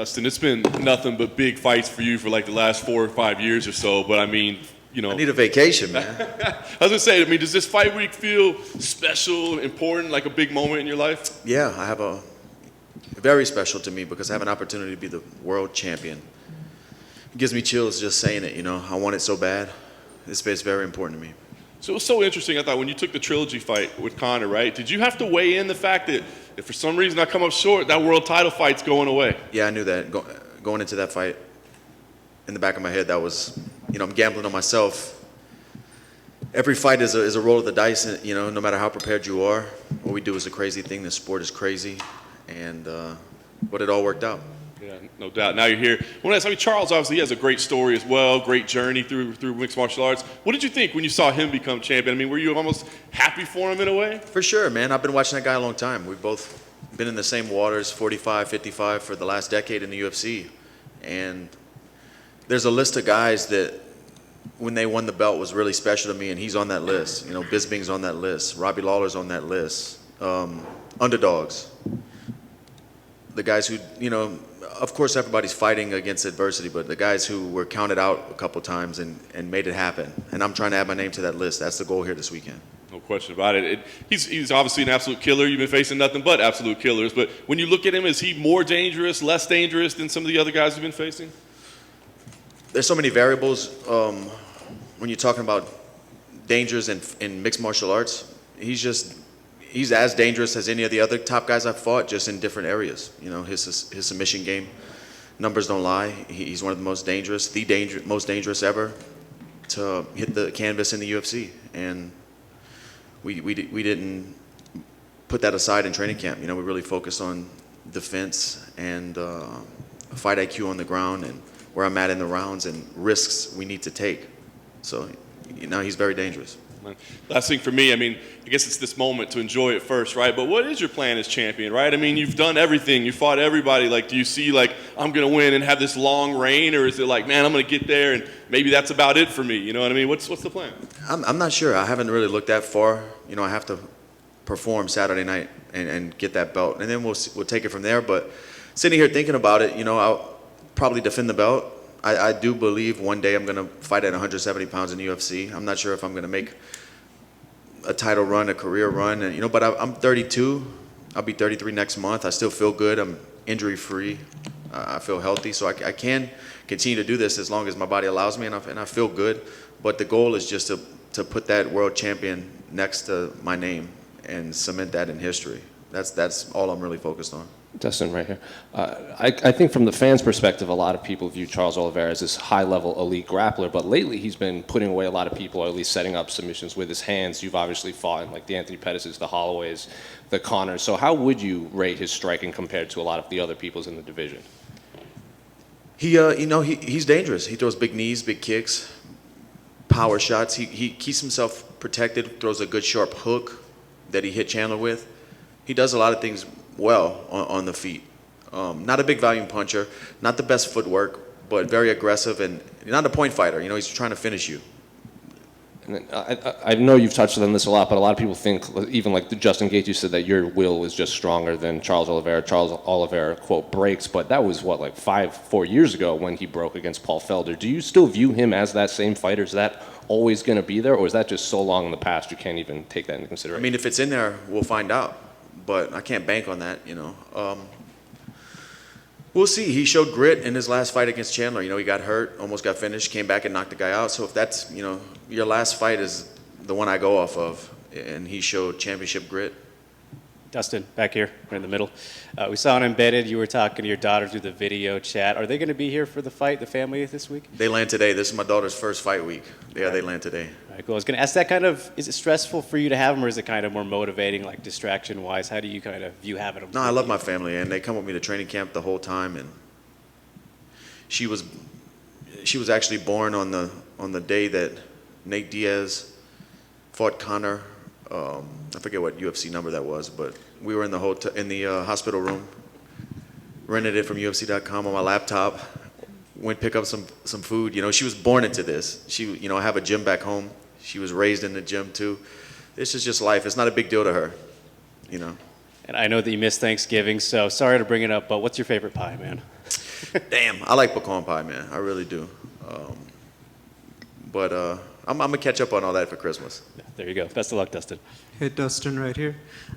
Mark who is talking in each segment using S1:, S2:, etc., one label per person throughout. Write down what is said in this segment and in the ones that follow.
S1: Dustin, it's been nothing but big fights for you for like the last 4 or 5 years or so. But I mean, you know,
S2: I need a vacation, man.
S1: I was gonna say, I mean, does this fight week feel special, important, like a big moment in your life?
S2: Yeah, I have a very special to me because I have an opportunity to be the world champion. It gives me chills just saying it. You know, I want it so bad. It's very important to me.
S1: So it was so interesting, I thought, when you took the trilogy fight with Conor, right? Did you have to weigh in the fact that if for some reason I come up short, that world title fight's going away?
S2: Yeah, I knew that going into that fight. In the back of my head, that was, you know, I'm gambling on myself. Every fight is a roll of the dice, and, you know, no matter how prepared you are. What we do is a crazy thing. The sport is crazy, and but it all worked out.
S1: Yeah, no doubt. Now you're here. Well, I mean, Charles obviously has a great story as well, great journey through mixed martial arts. What did you think when you saw him become champion? I mean, were you almost happy for him in a way?
S2: For sure, man. I've been watching that guy a long time. We've both been in the same waters, 45, 55 for the last decade in the UFC. And there's a list of guys that when they won the belt was really special to me, and he's on that list. You know, Bisping's on that list. Robbie Lawler's on that list. Underdogs. The guys who, you know, of course everybody's fighting against adversity, but the guys who were counted out a couple times and made it happen. And I'm trying to add my name to that list. That's the goal here this weekend.
S1: No question about it. He's obviously an absolute killer. You've been facing nothing but absolute killers. But when you look at him, is he more dangerous, less dangerous than some of the other guys you've been facing?
S2: There's so many variables when you're talking about dangers in mixed martial arts. He's as dangerous as any of the other top guys I've fought, just in different areas. You know, his submission game, numbers don't lie. He's one of the most dangerous, most dangerous ever to hit the canvas in the UFC. And we didn't put that aside in training camp. You know, we really focused on defense and fight IQ on the ground and where I'm at in the rounds and risks we need to take. So, you know, he's very dangerous.
S1: Last thing for me, I mean, I guess it's this moment to enjoy it first, right? But what is your plan as champion, right? I mean, you've done everything. You fought everybody. Like, do you see, like, I'm going to win and have this long reign? Or is it like, man, I'm going to get there and maybe that's about it for me? You know what I mean? What's the plan?
S2: I'm not sure. I haven't really looked that far. You know, I have to perform Saturday night and get that belt. And then we'll take it from there. But sitting here thinking about it, you know, I'll probably defend the belt. I do believe one day I'm going to fight at 170 pounds in the UFC. I'm not sure if I'm going to make a title run, a career run, and, you know, but I'm 32. I'll be 33 next month. I still feel good. I'm injury free. I feel healthy, so I can continue to do this as long as my body allows me, and I feel good. But the goal is just to put that world champion next to my name and cement that in history. That's all I'm really focused on.
S3: Dustin, right here. I think from the fans' perspective, a lot of people view Charles Oliveira as this high-level elite grappler, but lately he's been putting away a lot of people, or at least setting up submissions with his hands. You've obviously fought in, like, the Anthony Pettis's, the Holloways, the Conors. So how would you rate his striking compared to a lot of the other people's in the division?
S2: He's dangerous. He throws big knees, big kicks, power shots. He keeps himself protected, throws a good sharp hook that he hit Chandler with. He does a lot of things well on the feet. Not a big volume puncher, not the best footwork, but very aggressive and not a point fighter. You know, he's trying to finish you.
S3: And I know you've touched on this a lot, but a lot of people think, even like Justin Gaethje said, that your will is just stronger than Charles Oliveira. Charles Oliveira, quote, breaks, but that was, what, like 4 years ago when he broke against Paul Felder. Do you still view him as that same fighter? Is that always going to be there, or is that just so long in the past you can't even take that into consideration?
S2: I mean, if it's in there, we'll find out. But I can't bank on that, you know. We'll see. He showed grit in his last fight against Chandler. You know, he got hurt, almost got finished, came back and knocked the guy out. So if that's, you know, your last fight is the one I go off of, and he showed championship grit.
S4: Dustin, back here, right in the middle. We saw on Embedded, you were talking to your daughter through the video chat. Are they going to be here for the fight, the family, this week?
S2: They land today. This is my daughter's first fight week. Yeah, they land today.
S4: All right, cool. I was going to ask that is it stressful for you to have them, or is it kind of more motivating, like distraction-wise? How do you kind of view having them?
S2: No, I love my family, and they come with me to training camp the whole time. And she was actually born on the day that Nate Diaz fought Conor. I forget what UFC number that was, but we were in the hospital room, rented it from UFC.com on my laptop, went pick up some food. You know, she was born into this. I have a gym back home. She was raised in the gym too. This is just life. It's not a big deal to her, you know.
S4: And I know that you missed Thanksgiving, so sorry to bring it up, but what's your favorite pie, man?
S2: Damn, I like pecan pie, man. I really do. But I'm gonna catch up on all that for Christmas.
S4: There you go. Best of luck, Dustin.
S5: Hey, Dustin, right here.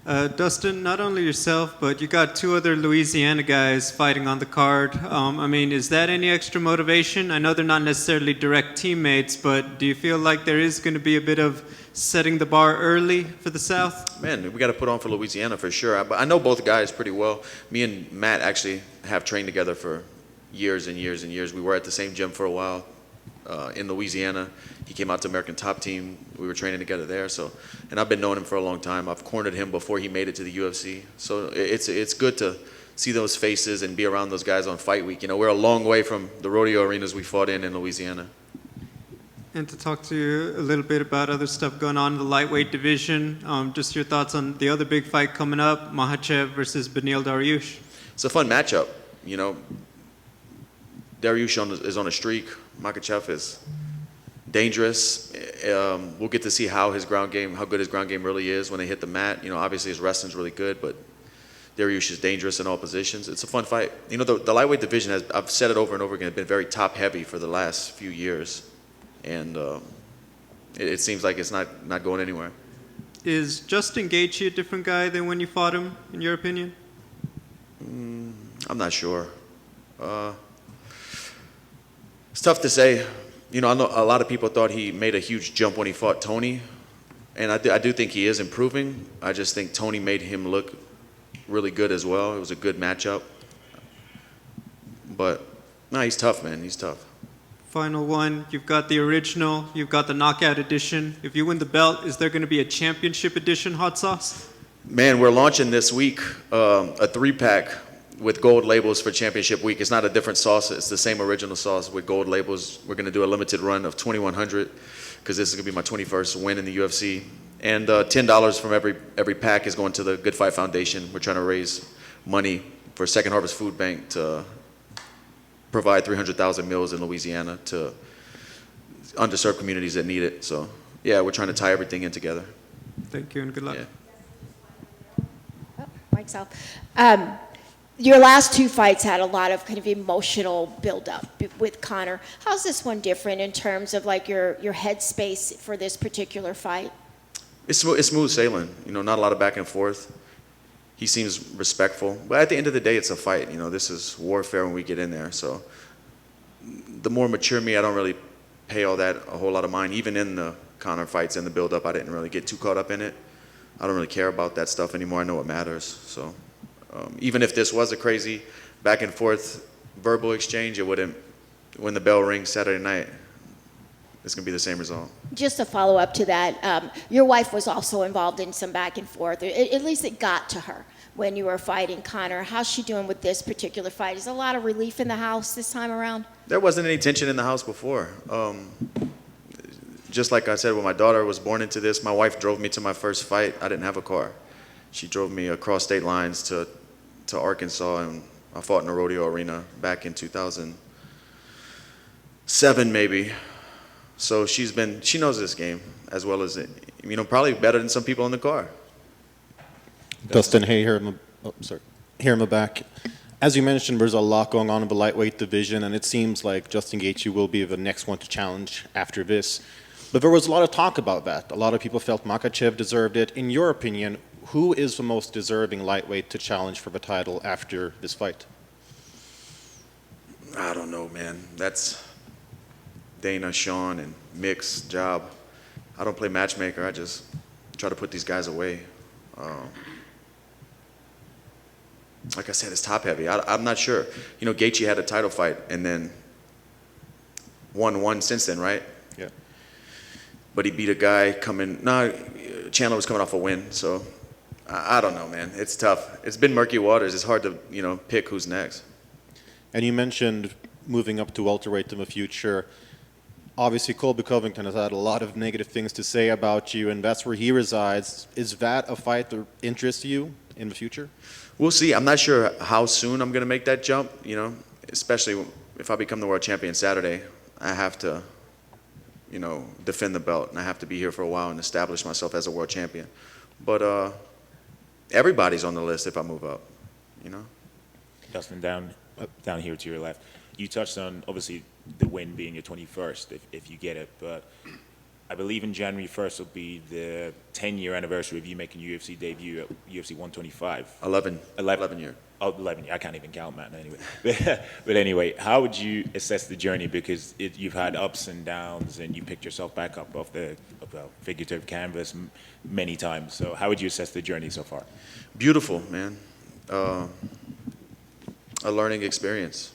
S5: Dustin, not only yourself, but you got 2 other Louisiana guys fighting on the card. I mean, is that any extra motivation? I know they're not necessarily direct teammates, but do you feel like there is going to be a bit of setting the bar early for the South?
S2: Man, we got to put on for Louisiana for sure. But I know both guys pretty well. Me and Matt actually have trained together for years and years and years. We were at the same gym for a while in Louisiana. He came out to American Top Team. We were training together there. So, and I've been knowing him for a long time. I've cornered him before he made it to the UFC. So it's good to see those faces and be around those guys on fight week. You know, we're a long way from the rodeo arenas we fought in Louisiana.
S5: And to talk to you a little bit about other stuff going on in the lightweight division, just your thoughts on the other big fight coming up, Makhachev versus Beneil Dariush.
S2: It's a fun matchup. You know, Dariush is on a streak. Makhachev is dangerous. We'll get to see how good his ground game really is when they hit the mat. You know, obviously his wrestling's really good, but Dariush is dangerous in all positions. It's a fun fight. You know, the lightweight division I've said it over and over again, been very top heavy for the last few years. And it seems like it's not going anywhere.
S5: Is Justin Gaethje a different guy than when you fought him, in your opinion?
S2: I'm not sure. It's tough to say. You know, I know a lot of people thought he made a huge jump when he fought Tony, and I do think he is improving. I just think Tony made him look really good as well. It was a good matchup. But no, he's tough, man. He's tough.
S5: Final one, you've got the original, you've got the knockout edition. If you win the belt, is there going to be a championship edition hot sauce?
S2: Man, we're launching this week a 3-pack with gold labels for championship week. It's not a different sauce. It's the same original sauce with gold labels. We're going to do a limited run of 2,100 because this is going to be my 21st win in the UFC. And $10 from every pack is going to the Good Fight Foundation. We're trying to raise money for Second Harvest Food Bank to provide 300,000 meals in Louisiana to underserved communities that need it. So, yeah, we're trying to tie everything in together.
S5: Thank you and good luck.
S2: Yeah.
S6: Oh, mic's off. Your last 2 fights had a lot of kind of emotional buildup with Conor. How's this one different in terms of like your headspace for this particular fight?
S2: It's smooth sailing. You know, not a lot of back and forth. He seems respectful. But at the end of the day, it's a fight. You know, this is warfare when we get in there. So the more mature me, I don't really pay a whole lot of mind. Even in the Conor fights and the build-up, I didn't really get too caught up in it. I don't really care about that stuff anymore. I know what matters. So even if this was a crazy back and forth verbal exchange, it wouldn't, when the bell rings Saturday night, it's going to be the same result.
S6: Just a follow-up to that, your wife was also involved in some back and forth. At least it got to her when you were fighting Conor. How's she doing with this particular fight? Is there a lot of relief in the house this time around?
S2: There wasn't any tension in the house before. Just like I said, when my daughter was born into this, my wife drove me to my first fight. I didn't have a car. She drove me across state lines to Arkansas, and I fought in a rodeo arena back in 2007 maybe. So she knows this game as well as, you know, probably better than some people in the car.
S7: Dustin, hey, here in the back. As you mentioned, there's a lot going on in the lightweight division, and it seems like Justin Gaethje will be the next one to challenge after this. But there was a lot of talk about that. A lot of people felt Makhachev deserved it. In your opinion, who is the most deserving lightweight to challenge for the title after this fight?
S2: I don't know, man. That's Dana, Sean, and Mick's job. I don't play matchmaker. I just try to put these guys away. Like I said, it's top heavy. I'm not sure. You know, Gaethje had a title fight and then won one since then, right?
S7: Yeah.
S2: But he beat a guy Chandler was coming off a win, so I don't know, man. It's tough. It's been murky waters. It's hard to, you know, pick who's next.
S7: And you mentioned moving up to welterweight in the future. Obviously, Colby Covington has had a lot of negative things to say about you, and that's where he resides. Is that a fight that interests you in the future?
S2: We'll see. I'm not sure how soon I'm going to make that jump, you know, especially if I become the world champion Saturday. I have to, you know, defend the belt, and I have to be here for a while and establish myself as a world champion. But everybody's on the list if I move up, you know.
S8: Dustin, down down here to your left. You touched on, obviously, the win being your 21st, if you get it, but I believe in January 1st will be the 10-year anniversary of you making UFC debut at UFC 125.
S2: 11 year.
S8: Oh, 11 years. I can't even count, man, anyway. But anyway, how would you assess the journey? Because you've had ups and downs, and you picked yourself back up off the figurative canvas many times. So how would you assess the journey so far?
S2: Beautiful, man. A learning experience.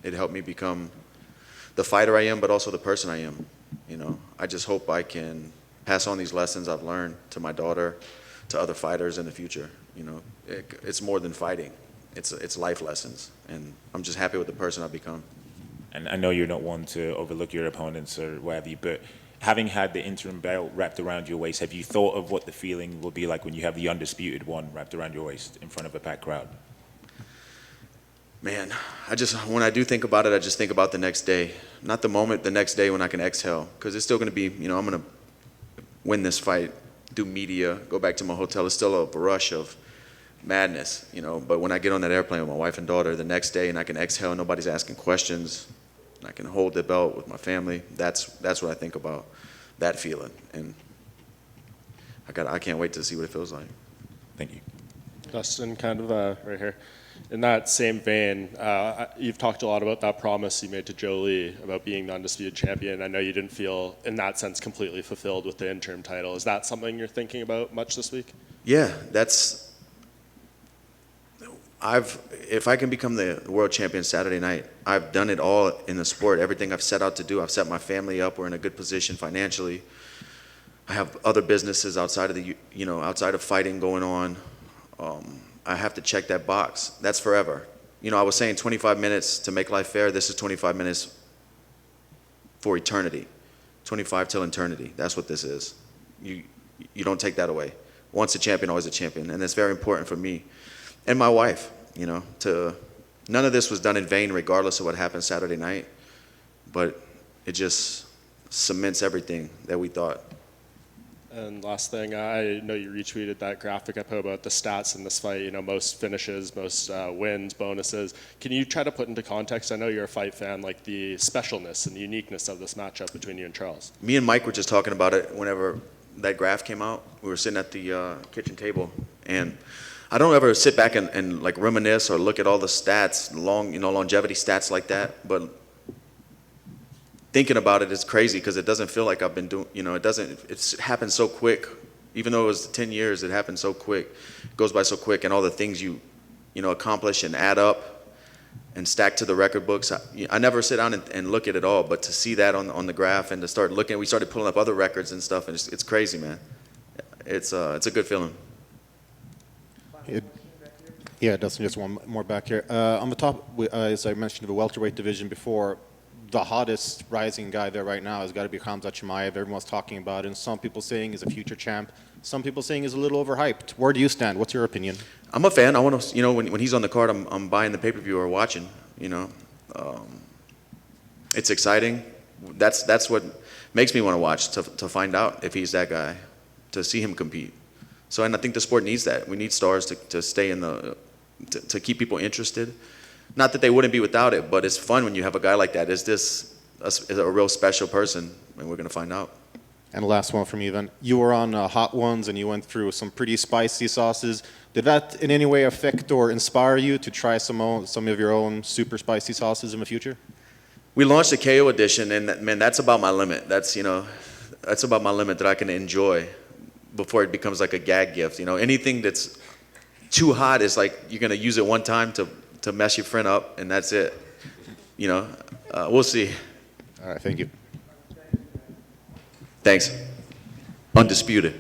S2: It helped me become the fighter I am, but also the person I am. You know, I just hope I can pass on these lessons I've learned to my daughter, to other fighters in the future. You know, it's more than fighting. It's life lessons, and I'm just happy with the person I've become.
S8: And I know you're not one to overlook your opponents or whatever, but having had the interim belt wrapped around your waist, have you thought of what the feeling will be like when you have the undisputed one wrapped around your waist in front of a packed crowd?
S2: Man, when I do think about it, I just think about the next day. Not the moment, the next day when I can exhale. Because it's still going to be, you know, I'm going to win this fight, do media, go back to my hotel. It's still a rush of madness, you know. But when I get on that airplane with my wife and daughter the next day and I can exhale and nobody's asking questions, and I can hold the belt with my family, that's what I think about, that feeling. And I can't wait to see what it feels like.
S8: Thank you.
S9: Dustin, kind of right here. In that same vein, you've talked a lot about that promise you made to Jolie about being the undisputed champion. I know you didn't feel, in that sense, completely fulfilled with the interim title. Is that something you're thinking about much this week?
S2: Yeah, if I can become the world champion Saturday night, I've done it all in the sport. Everything I've set out to do, I've set my family up. We're in a good position financially. I have other businesses outside of fighting going on. I have to check that box. That's forever. You know, I was saying 25 minutes to make life fair. This is 25 minutes for eternity. 25 till eternity. That's what this is. You don't take that away. Once a champion, always a champion. And it's very important for me and my wife, you know, none of this was done in vain regardless of what happened Saturday night. But it just cements everything that we thought.
S9: And last thing, I know you retweeted that graphic I put about the stats in this fight, you know, most finishes, most wins, bonuses. Can you try to put into context, I know you're a fight fan, like the specialness and the uniqueness of this matchup between you and Charles?
S2: Me and Mike were just talking about it whenever that graph came out. We were sitting at the kitchen table, and I don't ever sit back and like reminisce or look at all the stats, longevity stats like that, but thinking about it is crazy because it doesn't feel like I've been doing, you know, it's happened so quick. Even though it was 10 years, it happened so quick. It goes by so quick, and all the things you accomplish and add up and stack to the record books. I never sit down and look at it all, but to see that on the graph and to start looking, we started pulling up other records and stuff, and it's crazy, man. It's a good feeling.
S7: Yeah, Dustin, just one more back here. On the top, as I mentioned, the welterweight division before, the hottest rising guy there right now has got to be Khamzat Chimaev. Everyone's talking about it, and some people saying he's a future champ. Some people saying he's a little overhyped. Where do you stand? What's your opinion?
S2: I'm a fan. I want to, when he's on the card, I'm buying the pay-per-view or watching. It's exciting. That's what makes me want to watch, to find out if he's that guy, to see him compete. So, and I think the sport needs that. We need stars to stay to keep people interested. Not that they wouldn't be without it, but it's fun when you have a guy like that. Is this a real special person? And we're going to find out.
S7: And the last one from you then. You were on Hot Ones and you went through some pretty spicy sauces. Did that in any way affect or inspire you to try some of your own super spicy sauces in the future?
S2: We launched a KO edition, and man, that's about my limit. That's about my limit that I can enjoy before it becomes like a gag gift. Anything that's too hot is like you're going to use it one time to mess your friend up, and that's it. We'll see.
S7: All right, thank you.
S2: Thanks. Undisputed.